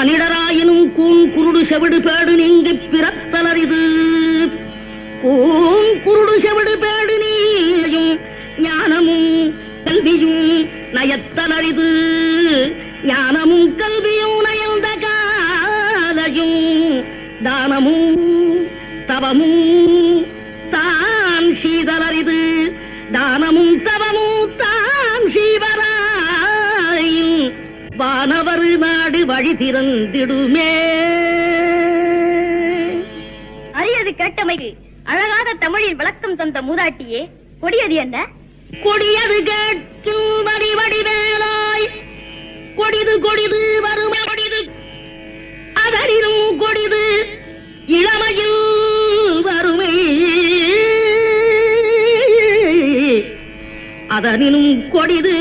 மானிடராயினும் கூன் குருடு செவிடு pad நீங்கி பிறத்தலரிது. கூன் குருடு செவிடு pad நீயும் ஞானமும் கல்வியும் நயத்தலரிது. ஞானமும் கல்வியும் நயந்த காலையும் தானமும் தவமும் தான் சீதலரிது. தானமும் தவமும் தான் சீவராயும் வானவர் நாடு வழி திறந்திடுமே. அரியது கேட்டமைக்கு அழகாக தமிழில் விளக்கம் தந்த மூதாட்டியே, கொடியது என்ன? கொடியது கேட்கும் வடி வடிவேலாய் கொடிது கொடிது வறுமை கொடிது அதனினும் கொடிது இளமையில் வறுமை. அதனினும் கொடிது